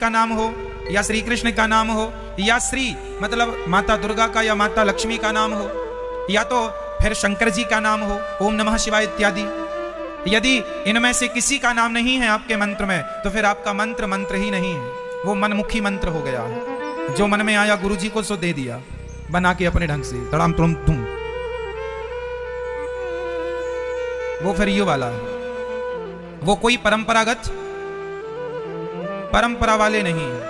का नाम हो या श्री कृष्ण का नाम हो या श्री मतलब माता दुर्गा का या माता लक्ष्मी का नाम हो या तो फिर शंकर जी का नाम हो, ओम नमः शिवाय इत्यादि। यदि इनमें से किसी का नाम नहीं है आपके मंत्र में तो फिर आपका मंत्र मंत्र ही नहीं है, वो मनमुखी मंत्र हो गया है। जो मन में आया गुरु जी को सो दे दिया बना के अपने ढंग से तड़ाम तुम तुम, वो फिर ये वाला है, वो कोई परंपरा वाले नहीं है।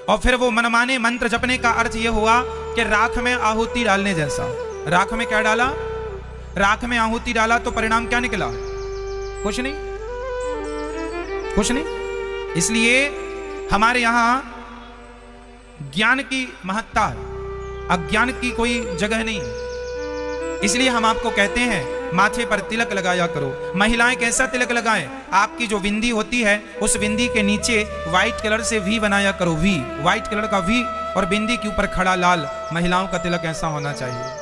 और फिर वो मनमाने मंत्र जपने का अर्थ यह हुआ कि राख में आहुति डालने जैसा। राख में क्या डाला? राख में आहुति डाला तो परिणाम क्या निकला? कुछ नहीं, कुछ नहीं। इसलिए हमारे यहां ज्ञान की महत्ता है, अज्ञान की कोई जगह नहीं है। इसलिए हम आपको कहते हैं माथे पर तिलक लगाया करो। महिलाएं कैसा तिलक लगाएं? आपकी जो बिंदी होती है उस बिंदी के नीचे व्हाइट कलर से वी बनाया करो, वी, व्हाइट कलर का वी, और बिंदी के ऊपर खड़ा लाल। महिलाओं का तिलक ऐसा होना चाहिए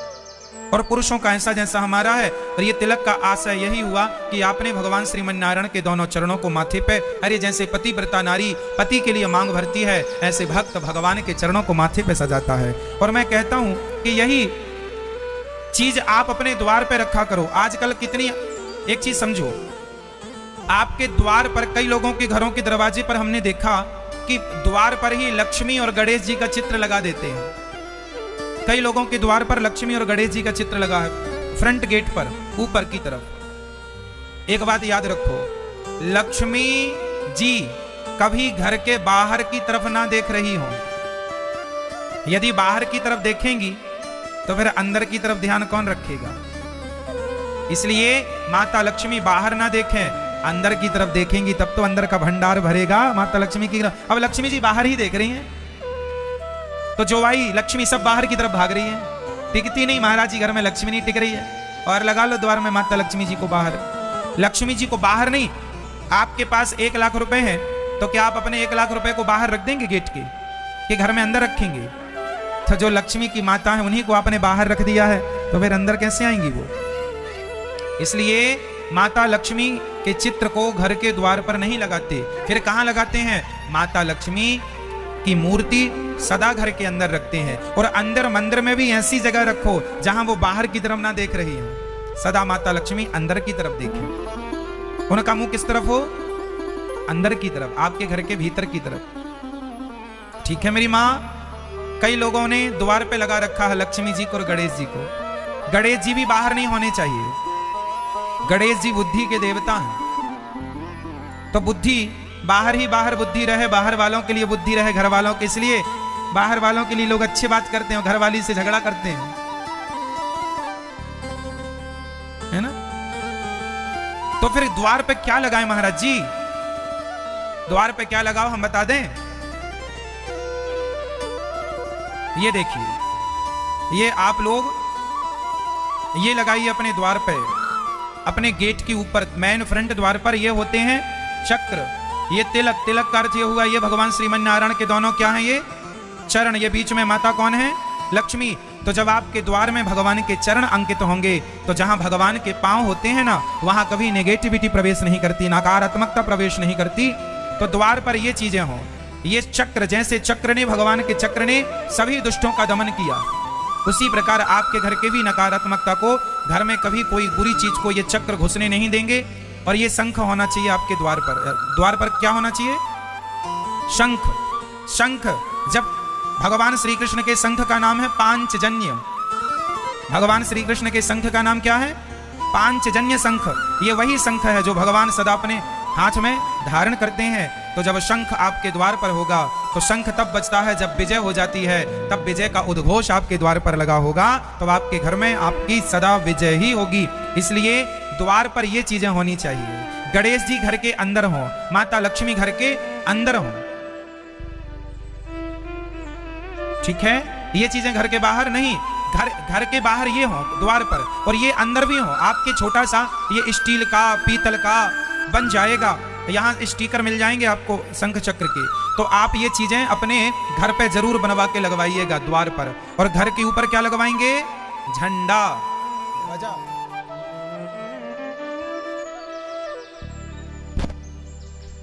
और पुरुषों का ऐसा जैसा हमारा है। और ये तिलक का आशय यही हुआ कि आपने भगवान श्रीमन नारायण के दोनों चरणों को माथे पे, अरे जैसे पतिव्रता नारी पति के लिए मांग भरती है, ऐसे भक्त भगवान के चरणों को माथे पे सजाता है। और मैं कहता हूं कि यही चीज आप अपने द्वार पे रखा करो। आजकल कितनी, एक चीज समझो, आपके द्वार पर कई लोगों के घरों के दरवाजे पर हमने देखा कि द्वार पर ही लक्ष्मी और गणेश जी का चित्र लगा देते हैं। कई लोगों के द्वार पर लक्ष्मी और गणेश जी का चित्र लगा है फ्रंट गेट पर ऊपर की तरफ। एक बात याद रखो, लक्ष्मी जी कभी घर के बाहर की तरफ ना देख रही हो। यदि बाहर की तरफ देखेंगी तो फिर अंदर की तरफ ध्यान कौन रखेगा? इसलिए माता लक्ष्मी बाहर ना देखें, अंदर की तरफ देखेंगी तब तो अंदर का भंडार भरेगा माता लक्ष्मी की तरफ। अब लक्ष्मी जी बाहर ही देख रही हैं तो जो भाई लक्ष्मी सब बाहर की तरफ भाग रही है, टिकती नहीं। महाराज जी घर में लक्ष्मी नहीं टिक रही है और लगा लो द्वार में माता लक्ष्मी जी को बाहर। लक्ष्मी जी को बाहर नहीं, आपके पास 1 लाख रुपए है तो क्या आप अपने 1 लाख रुपए को बाहर रख देंगे गेट के, कि घर में अंदर रखेंगे? तो जो लक्ष्मी की माता है उन्हीं को आपने बाहर रख दिया है तो फिर अंदर कैसे आएंगी वो? इसलिए माता लक्ष्मी के चित्र को घर के द्वार पर नहीं लगाते। फिर कहां लगाते हैं? माता लक्ष्मी की मूर्ति सदा घर के अंदर रखते हैं। और अंदर मंदिर में भी ऐसी जगह रखो जहां वो बाहर की तरफ ना देख रही है। सदा माता लक्ष्मी अंदर की तरफ देखें। उनका मुंह किस तरफ हो? अंदर की तरफ, आपके घर के भीतर की तरफ। ठीक है मेरी माँ? कई लोगों ने द्वार पे लगा रखा है लक्ष्मी जी को और गणेश जी को। गणेश जी भी बाहर नहीं होने चाहिए। गणेश जी बुद्धि के देवता हैं, तो बुद्धि बाहर ही बाहर बुद्धि रहे, बाहर वालों के लिए बुद्धि रहे, घर वालों के। इसलिए बाहर वालों के लिए लोग अच्छी बात करते हैं, घर वाली से झगड़ा करते हैं, है ना? तो फिर द्वार पे क्या लगाएं महाराज जी? द्वार पे क्या लगाओ हम बता दें? ये देखिए, ये आप लोग ये लगाइए अपने द्वार पे, अपने गेट के ऊपर, मेन फ्रंट द्वार पर ये होते हैं चक्र। ये तिलक, तिलक का अर्थ ये हुआ, ये भगवान श्रीमन नारायण के दोनों क्या हैं? ये चरण। ये बीच में माता कौन है? लक्ष्मी। तो जब आपके द्वार में भगवान के चरण अंकित होंगे तो जहां भगवान के पांव होते हैं ना, वहां कभी नेगेटिविटी प्रवेश नहीं करती, नकारात्मकता प्रवेश नहीं करती। तो द्वार पर ये चीजें हों। ये चक्र, जैसे चक्र ने, भगवान के चक्र ने सभी दुष्टों का दमन किया, उसी प्रकार आपके घर के भी नकारात्मकता को, घर में कभी कोई बुरी चीज को ये चक्र घुसने नहीं देंगे। और ये शंख होना चाहिए आपके द्वार पर। द्वार पर क्या होना चाहिए? शंख। शंख, जब भगवान श्री कृष्ण के शंख का नाम है पांचजन्य। भगवान श्री कृष्ण के शंख का नाम क्या है? पांचजन्य शंख। ये वही शंख है जो भगवान सदा अपने हाथ में धारण करते हैं। तो जब शंख आपके द्वार पर होगा तो शंख तब बजता है जब विजय हो जाती है, तब विजय का उद्घोष आपके द्वार पर लगा होगा, तो आपके घर में आपकी सदा विजय ही होगी। इसलिए द्वार पर ये चीजें होनी चाहिए। गणेश जी घर के अंदर हो, माता लक्ष्मी घर के अंदर हो, ठीक है? ये चीजें घर के बाहर नहीं। घर के बाहर ये हो द्वार पर, और ये अंदर भी हो। आपके छोटा सा ये स्टील का, पीतल का बन जाएगा, यहाँ स्टिकर मिल जाएंगे आपको शंख चक्र के। तो आप ये चीजें अपने घर पे जरूर बनवा के लगवाइएगा द्वार पर। और घर के ऊपर क्या लगवाएंगे? झंडा। बजा।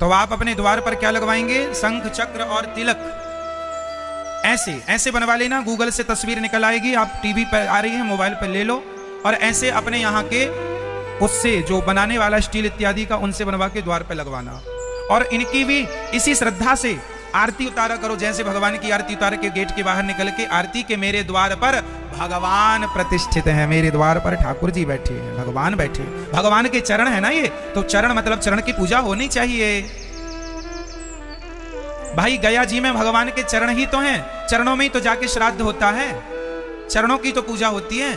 तो आप अपने द्वार पर क्या लगवाएंगे? शंख, चक्र और तिलक। ऐसे ऐसे बनवा लेना, गूगल से तस्वीर निकल आएगी, आप टीवी पर आ रही है, मोबाइल पर ले लो, और ऐसे अपने यहाँ के उससे जो बनाने वाला स्टील इत्यादि का, उनसे बनवा के द्वार पर लगवाना। और इनकी भी इसी श्रद्धा से आरती उतारा करो, जैसे भगवान की आरती उतार के गेट के बाहर निकल के आरती के मेरे द्वार पर भगवान प्रतिष्ठित है, मेरे द्वार पर ठाकुर जी बैठे हैं, भगवान बैठे, भगवान के चरण है ना ये, तो चरण मतलब चरण की पूजा होनी चाहिए भाई। गया जी में भगवान के चरण ही तो हैं, चरणों में ही तो जाके श्राद्ध होता है, चरणों की तो पूजा होती है।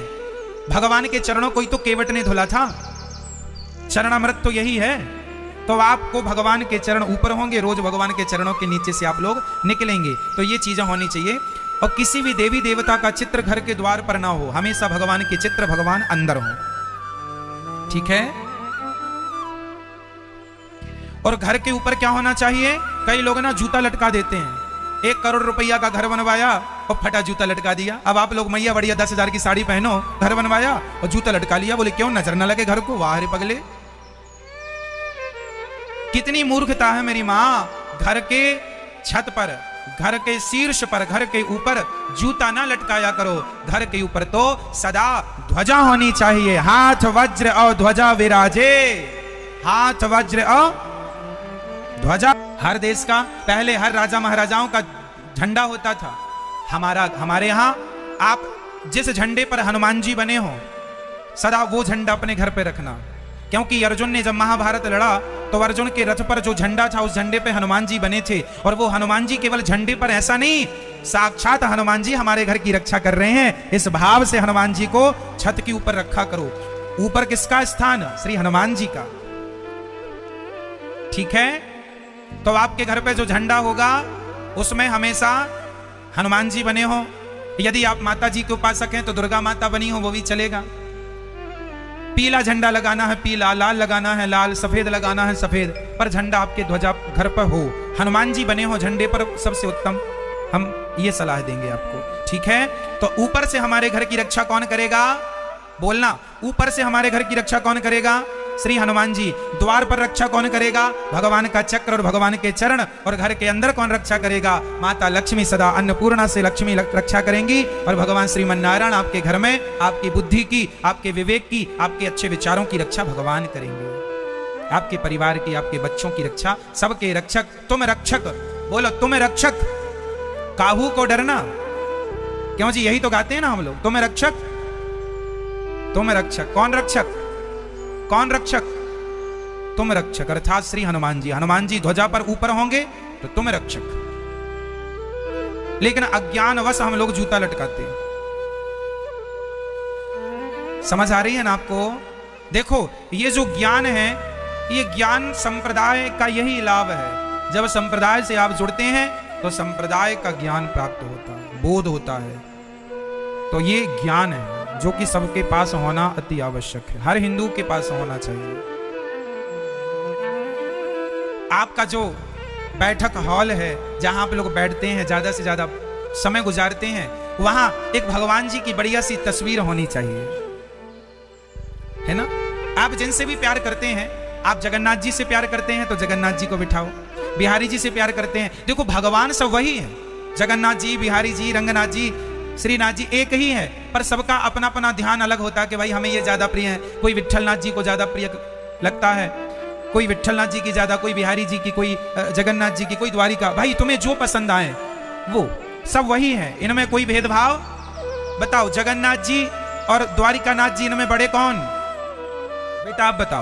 भगवान के चरणों को ही तो केवट ने धुला था, चरणामृत तो यही है। तो आपको भगवान के चरण ऊपर होंगे, रोज भगवान के चरणों के नीचे से आप लोग निकलेंगे, तो ये चीजें होनी चाहिए। और किसी भी देवी देवता का चित्र घर के द्वार पर ना हो, हमेशा भगवान के चित्र भगवान अंदर हो, ठीक है। और घर के ऊपर क्या होना चाहिए? कई लोग ना जूता लटका देते हैं, 1 करोड़ रुपया का घर बनवाया और फटा जूता लटका दिया। अब आप लोग मैया बढ़िया 10,000 की साड़ी पहनो, घर बनवाया और जूता लटका लिया, बोले क्यों, नजर न लगे घर को। वाह रे पगले, कितनी मूर्खता है मेरी माँ। घर के छत पर, घर के शीर्ष पर, घर के ऊपर जूता ना लटकाया करो, घर के ऊपर तो सदा ध्वजा होनी चाहिए। हाथ वज्र और ध्वजा विराजे, हाथ वज्र और ध्वजा। हर देश का पहले हर राजा महाराजाओं का झंडा होता था। हमारे यहाँ आप जिस झंडे पर हनुमान जी बने हो, सदा वो झंडा अपने घर पे रखना, क्योंकि अर्जुन ने जब महाभारत लड़ा तो अर्जुन के रथ पर जो झंडा था, उस झंडे पे हनुमान जी बने थे। और वो हनुमान जी केवल झंडे पर ऐसा नहीं, साक्षात हनुमान जी हमारे घर की रक्षा कर रहे हैं, इस भाव से हनुमान जी को छत के ऊपर रखा करो। ऊपर किसका स्थान? श्री हनुमान जी का, ठीक है। तो आपके घर पे जो झंडा होगा उसमें हमेशा हनुमान जी बने हो। यदि आप माता जी के उपासक हैं तो दुर्गा माता बनी हो, वो भी चलेगा। पीला झंडा लगाना है पीला, लाल लगाना है लाल, सफेद लगाना है सफेद, पर झंडा आपके ध्वजा घर पर हो, हनुमान जी बने हो झंडे पर, सबसे उत्तम हम ये सलाह देंगे आपको, ठीक है। तो ऊपर से हमारे घर की रक्षा कौन करेगा? बोलना, ऊपर से हमारे घर की रक्षा कौन करेगा? श्री हनुमान जी। द्वार पर रक्षा कौन करेगा? भगवान का चक्र और भगवान के चरण। और घर के अंदर कौन रक्षा करेगा? माता लक्ष्मी, सदा अन्नपूर्णा से लक्ष्मी रक्षा करेंगी। और भगवान श्रीमन नारायण आपके घर में आपकी बुद्धि की, आपके विवेक की, आपके अच्छे विचारों की रक्षा भगवान करेंगे। आपके परिवार की, आपके बच्चों की रक्षा, सबके रक्षक। तुम रक्षक, बोलो तुम रक्षक, काहू को डरना। क्यों जी, यही तो गाते हैं ना हम लोग, तुम रक्षक, तुम रक्षक। कौन रक्षक? कौन रक्षक? तुम रक्षक, अर्थात श्री हनुमान जी। हनुमान जी ध्वजा पर ऊपर होंगे तो तुम रक्षक। लेकिन अज्ञानवश हम लोग जूता लटकाते हैं। समझ आ रही है ना आपको? देखो, ये जो ज्ञान है, ये ज्ञान संप्रदाय का यही लाभ है। जब संप्रदाय से आप जुड़ते हैं तो संप्रदाय का ज्ञान प्राप्त होता है, बोध होता है। तो ये ज्ञान है जो कि सबके पास होना अति आवश्यक है, हर हिंदू के पास होना चाहिए। आपका जो बैठक हॉल है, जहां आप लोग बैठते हैं, ज्यादा से ज्यादा समय गुजारते हैं, वहां एक भगवान जी की बढ़िया सी तस्वीर होनी चाहिए, है ना। आप जिनसे भी प्यार करते हैं, आप जगन्नाथ जी से प्यार करते हैं तो जगन्नाथ जी को बिठाओ, बिहारी जी से प्यार करते हैं, देखो भगवान सब वही है, जगन्नाथ जी, बिहारी जी, रंगनाथ जी, श्रीनाथ जी एक ही है, पर सबका अपना अपना ध्यान अलग होता है कि भाई हमें ये ज्यादा प्रिय है। कोई विट्ठलनाथ जी को ज्यादा प्रिय लगता है, कोई विट्ठलनाथ जी की ज्यादा, कोई बिहारी जी की, कोई जगन्नाथ जी की, कोई द्वारिका। भाई तुम्हें जो पसंद आए वो सब वही है, इनमें कोई भेदभाव। बताओ जगन्नाथ जी और द्वारिकानाथ जी, इनमें बड़े कौन? बेटा आप बताओ।